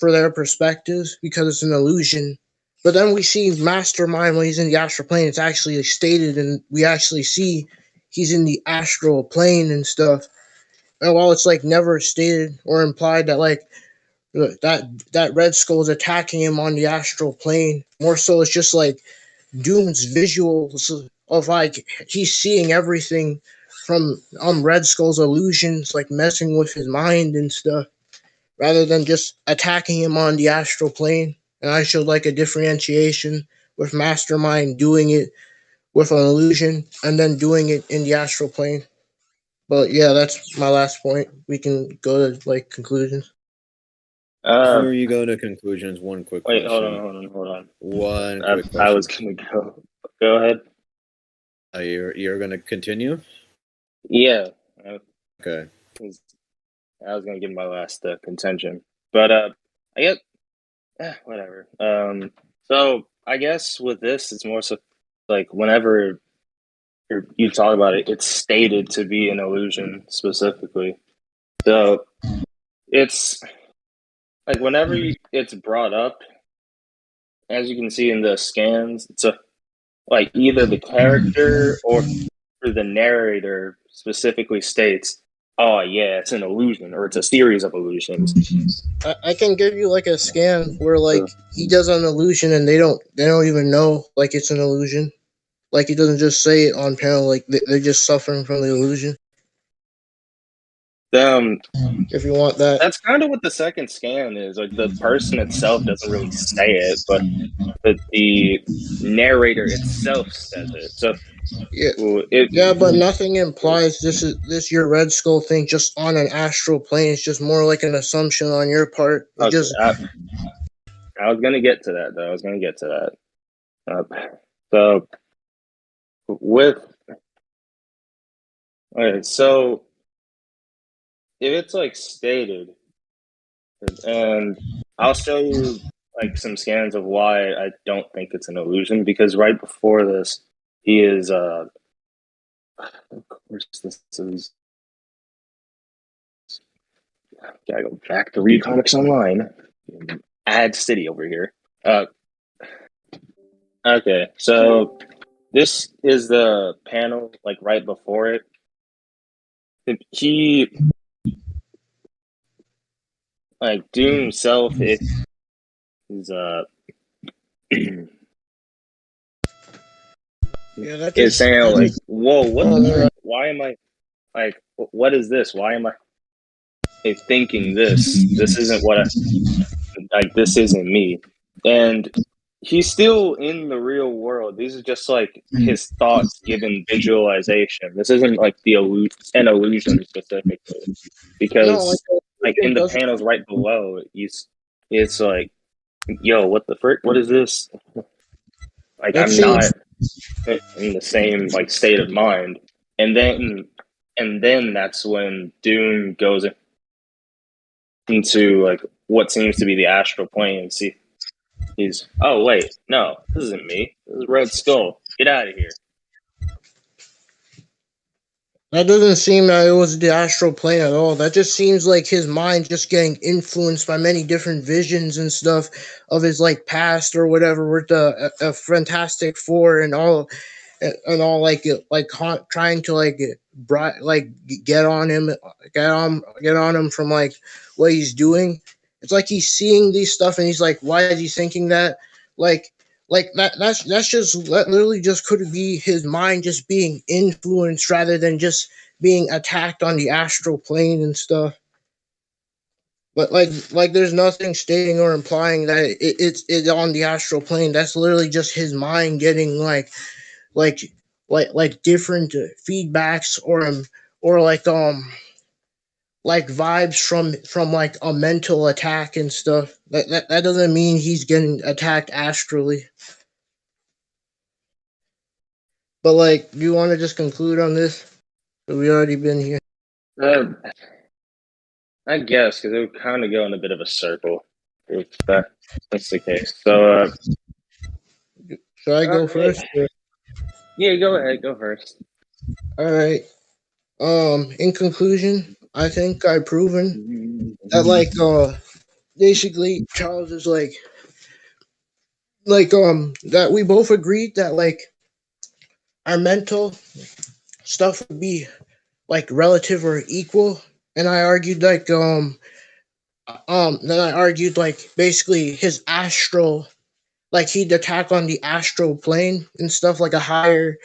their perspectives because it's an illusion. But then we see Mastermind when he's in the astral plane. It's actually like, stated, and we actually see he's in the astral plane and stuff. And while it's like never stated or implied that like that Red Skull is attacking him on the astral plane. More so, it's just like Doom's visuals of like he's seeing everything from Red Skull's illusions, like messing with his mind and stuff, rather than just attacking him on the astral plane. And I showed like a differentiation with Mastermind doing it with an illusion and then doing it in the astral plane. But yeah, that's my last point. We can go to like conclusions. Before you go to conclusions, one quick Wait, question. hold on. One quick question. I was gonna go. Go ahead. You're gonna continue? Yeah. Okay. I was gonna give my last contention, but I guess whatever. So I guess with this, it's more so like whenever you talk about it, it's stated to be an illusion specifically. So it's like whenever it's brought up, as you can see in the scans, it's like either the character or the narrator specifically states, "Oh yeah, it's an illusion," or it's a series of illusions. I can give you like a scan where like he does an illusion and they don't even know like it's an illusion. Like he doesn't just say it on panel. Like they're just suffering from the illusion. If you want that, That's kind of what the second scan is. Like the person itself doesn't really say it, but the narrator itself says it. So yeah, but nothing implies this your Red Skull thing just on an astral plane. It's just more like an assumption on your part. It okay, just I was gonna get to that though. I was gonna get to that. So with okay, so if it's like stated, and I'll show you like some scans of why I don't think it's an illusion, because right before this, he is of course this is gotta go back to read comics online. Ad City over here. Okay, so this is the panel like right before it. He like Doom himself is yeah, is saying like, "Whoa, what? Why am I like? What is this? Why am I thinking this? This isn't what I like. This isn't me." And he's still in the real world. These are just like his thoughts given visualization. This isn't like an illusion specifically, because like in the panels right below, it's like, "Yo, what the frick? What is this?" Like I'm not in the same like state of mind, and then that's when Doom goes into like what seems to be the astral plane and see he's wait, no, this isn't me, this is Red Skull, get out of here. That doesn't seem that it was the astral plane at all. That just seems like his mind just getting influenced by many different visions and stuff of his like past or whatever with the Fantastic Four and all like trying to like get on him from like what he's doing, it's like he's seeing these stuff and he's like, why is he thinking that? Like that's just literally just could be his mind just being influenced rather than just being attacked on the astral plane and stuff. But there's nothing stating or implying that it's on the astral plane. That's literally just his mind getting like different feedbacks or like vibes from like a mental attack and stuff. That doesn't mean he's getting attacked astrally. But like, do you want to just conclude on this? We already been here. I guess because it would kind of go in a bit of a circle if that's the case. So, should I go first? Yeah, go ahead. Go first. All right. In conclusion, I think I've proven that basically Charles is that we both agreed that like our mental stuff would be like relative or equal, and I argued then I argued like basically his astral, like he'd attack on the astral plane and stuff, like a higher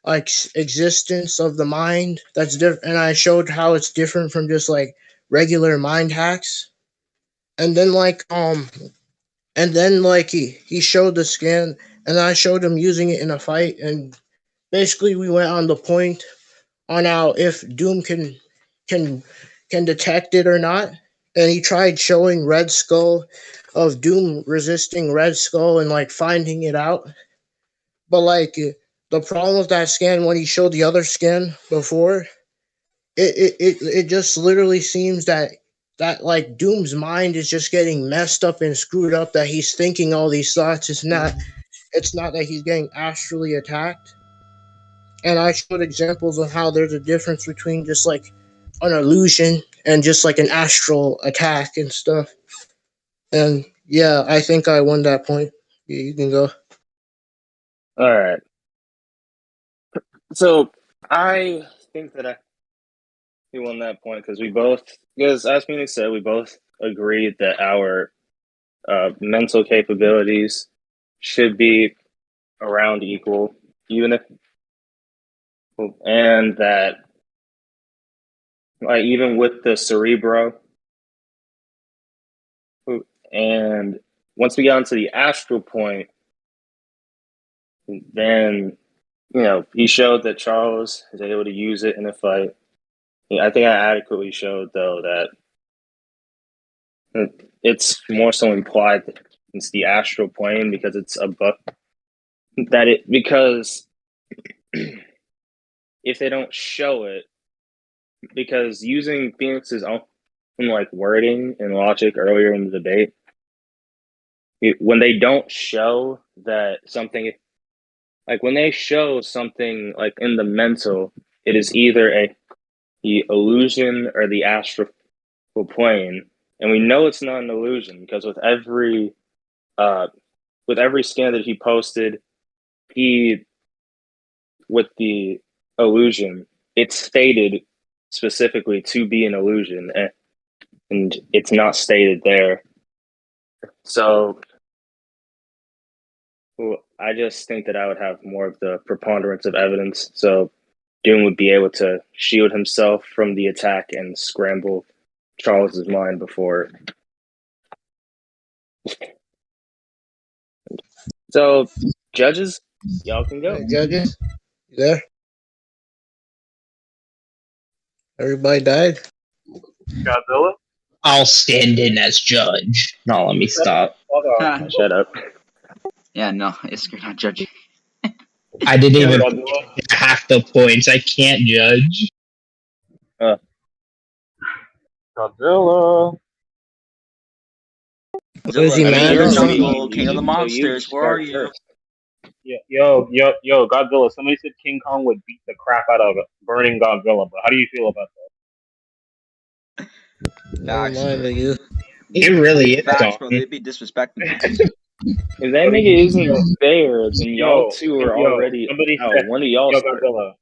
like existence of the mind that's different, and I showed how it's different from just like regular mind hacks. And then he showed the scan, and I showed him using it in a fight, and basically we went on the point on how if Doom can can detect it or not. And he tried showing Red Skull of Doom resisting Red Skull and like finding it out. But like the problem with that scan when he showed the other scan before, it just literally seems that like Doom's mind is just getting messed up and screwed up, that he's thinking all these thoughts. It's not that he's getting astrally attacked. And I showed examples of how there's a difference between just like an illusion and just like an astral attack and stuff. And yeah, I think I won that point. Yeah, you can go. All right. So I think that we won that point because as Phoenix said, we both agreed that our mental capabilities should be around equal, and that like even with the cerebro, and once we got into the astral point, then he showed that Charles is able to use it in a fight. I think I adequately showed though that it's more so implied that it's the astral plane because it's above because if they don't show it, because using Phoenix's own like wording and logic earlier in the debate, when they don't show that something, like when they show something like in the mental, it is either the illusion or the astral plane, and we know it's not an illusion because with every scan that he posted, with the illusion, it's stated specifically to be an illusion, and it's not stated there. So I just think that I would have more of the preponderance of evidence. So Doom would be able to shield himself from the attack and scramble Charles's mind before. So, judges, y'all can go. Hey, judges, you there? Everybody died? Godzilla? I'll stand in as judge. No, let me stop. Hold on. Shut up. Yeah, no, you're not judging. I didn't even Godzilla? get half the points. I can't judge. Godzilla. Is he Godzilla, mad King or of the something? jungle, king of the monsters, where are you? First. Yo, Godzilla. Somebody said King Kong would beat the crap out of burning Godzilla, but how do you feel about that? Never mind, I guess. It really is. Facts, bro. They'd be disrespecting. If that nigga isn't there, then y'all two are already somebody out. said, One of y'all started. Godzilla.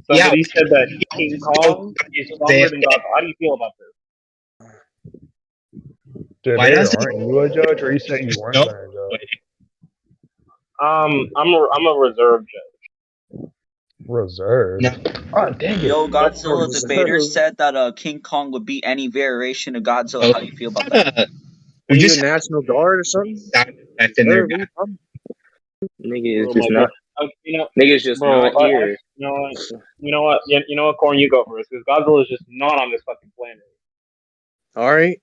Somebody said that King Kong is stronger than Godzilla. How do you feel about this? Why Debater, doesn't aren't you a judge, or you said you weren't no? gonna judge? I'm a reserve judge. Reserved. No. Oh dang it! Yo, Yep. Godzilla debater said that King Kong would beat any variation of Godzilla. Oh, How do you feel about that? we Are you the just have National Guard or something? sound effect in there, Sir, what are guys. you talking Nigga is Oh just my god. not. You know, Nigga's just bro. not here. You know what? You know what? You know what? Corn, you go first because Godzilla is just not on this fucking planet. All right.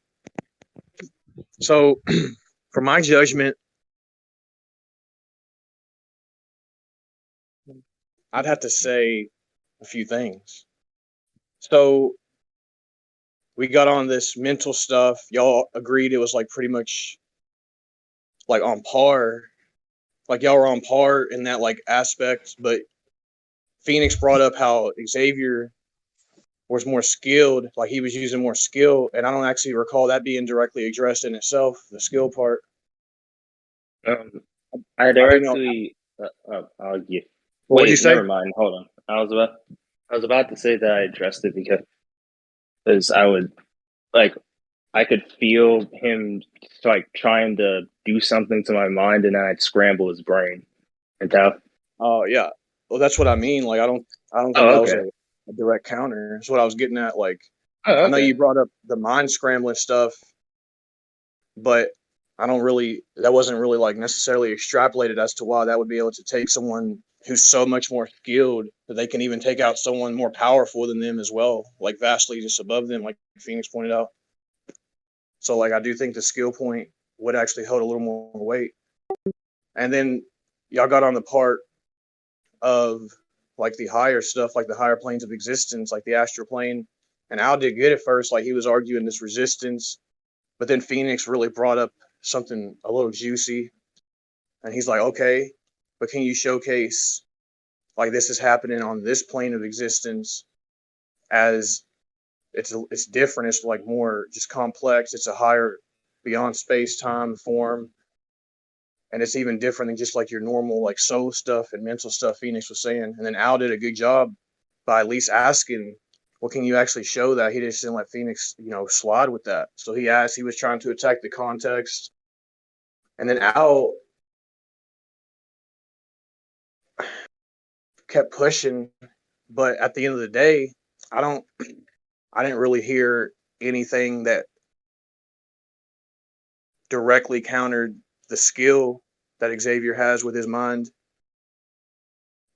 So, for my judgment, I'd have to say a few things. So, we got on this mental stuff. Y'all agreed it was like pretty much like on par. Like y'all were on par in that like aspect, but Phoenix brought up how Xavier was more skilled, like he was using more skill, and I don't actually recall that being directly addressed in itself, the skill part. Um, I I do know. directly. I'll give. What'd you Wait, say? never mind. Hold on. I was about to say that I addressed it because I would like I could feel him like trying to do something to my mind, and then I'd scramble his brain. And that. Oh yeah. Well, that's what I mean. Like I don't think Oh, that was okay. a direct counter. That's what I was getting at. Like Oh, I know you okay. brought up the mind scrambling stuff, but I don't really. That wasn't really like necessarily extrapolated as to why that would be able to take someone who's so much more skilled that they can even take out someone more powerful than them as well, like vastly just above them, like Phoenix pointed out. So like I do think the skill point would actually hold a little more weight. And then y'all got on the part of like the higher stuff, like the higher planes of existence, like the astral plane. And Al did good at first, like he was arguing this resistance, but then Phoenix really brought up something a little juicy, and he's like, okay, but can you showcase like this is happening on this plane of existence as it's different, it's like more just complex, it's a higher beyond space time form, and it's even different than just like your normal like soul stuff and mental stuff Phoenix was saying. And then Al did a good job by at least asking, well, can you actually show that? He just didn't let Phoenix, slide with that. So he asked, he was trying to attack the context. And then Al kept pushing, but at the end of the day, I didn't really hear anything that directly countered the skill that Xavier has with his mind.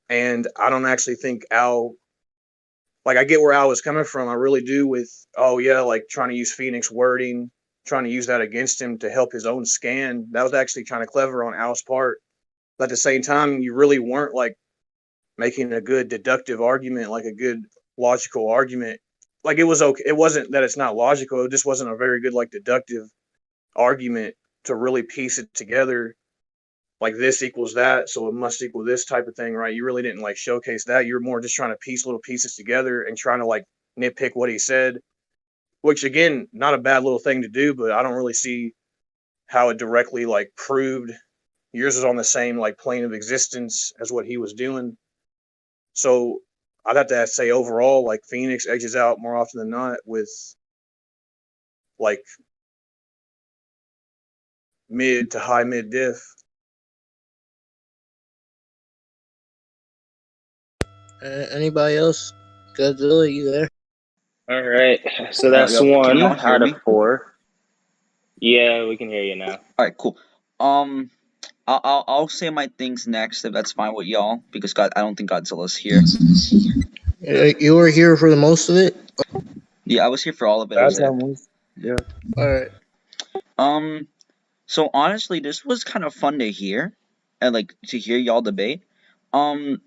And I don't actually think Al, like I get where Al was coming from. I really do with, oh yeah, like trying to use Phoenix wording, trying to use that against him to help his own scan. That was actually kind of clever on Al's part. But at the same time, you really weren't like making a good deductive argument, like a good logical argument. Like it was okay. It wasn't that it's not logical. It just wasn't a very good like deductive argument to really piece it together. Like this equals that, so it must equal this type of thing, right? You really didn't like showcase that. You're more just trying to piece little pieces together and trying to like nitpick what he said, which again, not a bad little thing to do, but I don't really see how it directly like proved yours is on the same like plane of existence as what he was doing. So I'd have to say overall, like Phoenix edges out more often than not with like mid to high mid diff. Anybody else? Godzilla, you there? All right. So that's Yo, can one y'all hear out of me? four. Yeah, we can hear you now. All right, cool. Um, I'll say my things next if that's fine with y'all because I don't think Godzilla's here. You were here for the most of it. Yeah, I was here for all of it. That's Okay. almost, yeah. All right. So honestly, this was kind of fun to hear, and like to hear y'all debate. Um,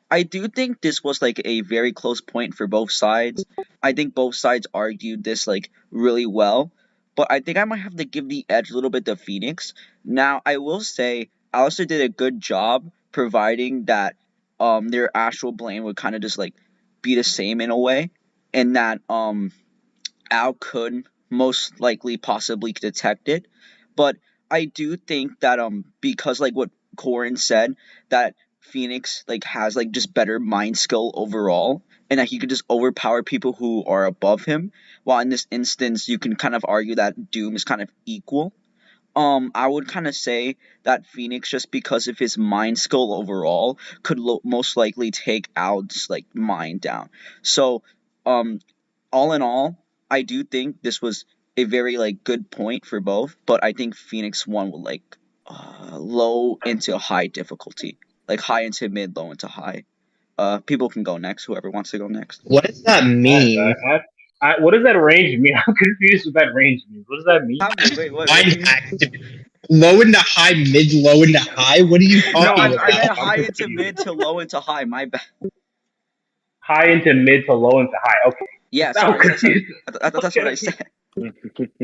I do think this was like a very close point for both sides. I think both sides argued this like really well, but I think I might have to give the edge a little bit to Phoenix. Now, I will say Alistair did a good job providing that their astral plane would kind of just like be the same in a way, and that Al could most likely possibly detect it. But I do think that because like what Corin said, that Phoenix like has like just better mind skill overall, and that he could just overpower people who are above him. While in this instance, you can kind of argue that Doom is kind of equal. I would kind of say that Phoenix, just because of his mind skill overall, could most likely take Ald's like mind down. So, um, all in all, I do think this was a very like good point for both, but I think Phoenix won with like low into high difficulty, like high into mid, low into high. People can go next. Whoever wants to go next. What does that mean? What does that range mean? I'm confused what that range means. What does that mean? Wait, what Mine do you mean? has to be low into high, mid, low into high. What are you No, talking I meant about? high I'm into mid confused. to low into high. My bad. High into mid to low into high. Okay. Yeah, Now sorry. I'm confused. That's what I said.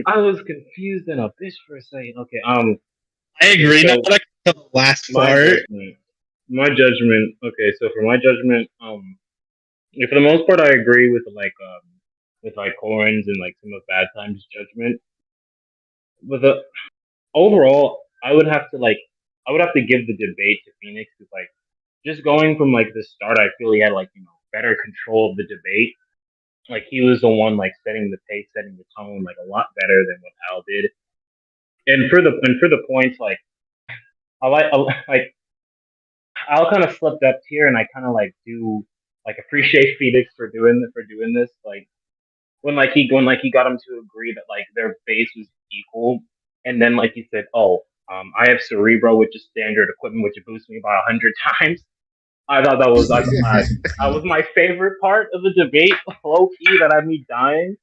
I was confused in a bitch for a second. Okay. I agree. So Now that I the last my part. judgment. My judgment. Okay. So for my judgment, yeah, for the most part, I agree with like Corin's and like some of Bad Time's judgment. But the overall, I would have to give the debate to Phoenix because like just going from like the start, I feel he had like better control of the debate. Like he was the one like setting the pace, setting the tone like a lot better than what Al did. And for the points, like like Al kind of slipped up here, and I kind of like do like appreciate Phoenix for doing this. Like when he got him to agree that like their base was equal, and then like he said, "Oh, I have Cerebro, which is standard equipment, which boosts me by 100 times." I thought that was my favorite part of the debate, low key, that had me dying.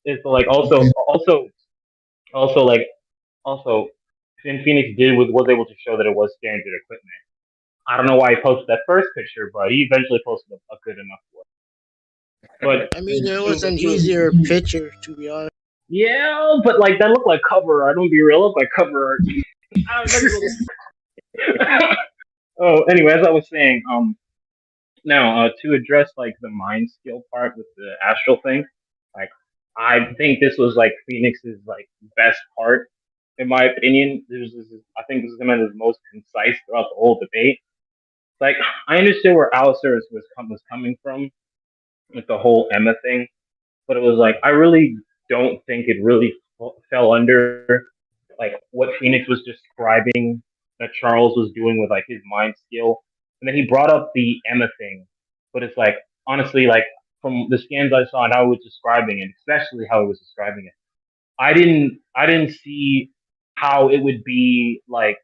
Is like also like also, Finn Phoenix was able to show that it was standard equipment. I don't know why he posted that first picture, but he eventually posted a good enough one. But I mean, it was to, an to easier picture, to be honest. yeah, but like that looked like cover art. Don't be real, look like cover art. Oh, anyway, as I was saying, now to address like the mind skill part with the astral thing, like I think this was like Phoenix's like best part, in my opinion. I think this is gonna be the most concise throughout the whole debate. Like I understood where Alistair was coming from with the whole Emma thing, but it was like I really don't think it really fell under like what Phoenix was describing that Charles was doing with like his mind skill, and then he brought up the Emma thing, but it's like honestly like from the scans I saw and how he was describing it, especially how he was describing it, I didn't see how it would be like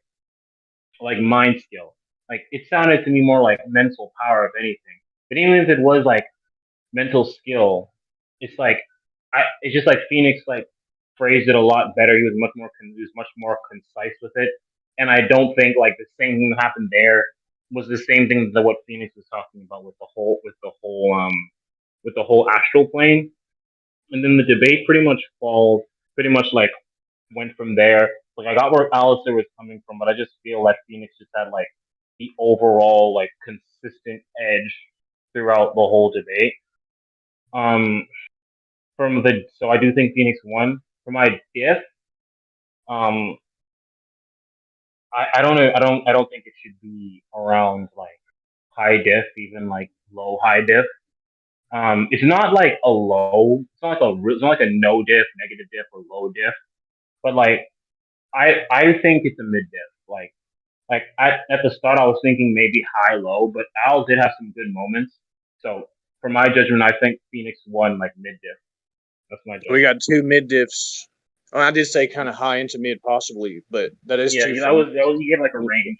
mind skill. Like it sounded to me more like mental power if anything. But even if it was like mental skill, it's like it's just like Phoenix like phrased it a lot better. He was much more concise with it, and I don't think like the same thing that happened there was the same thing that what Phoenix was talking about with the whole astral plane. And then the debate pretty much like went from there. Like I got where Alistair was coming from, but I just feel like Phoenix just had like the overall like consistent edge throughout the whole debate. Um, so I do think Phoenix won. For my diff, um, I don't know. I don't think it should be around like high diff, even like low high diff. It's not like a low. It's not like a no diff, negative diff, or low diff. But like I think it's a mid diff. Like at the start, I was thinking maybe high low, but Al did have some good moments. So for my judgment, I think Phoenix won like mid diff. That's my We judgment. got two mid diffs. I did say kind of high into mid, possibly, but that is Yeah, two that from. was he gave like a range.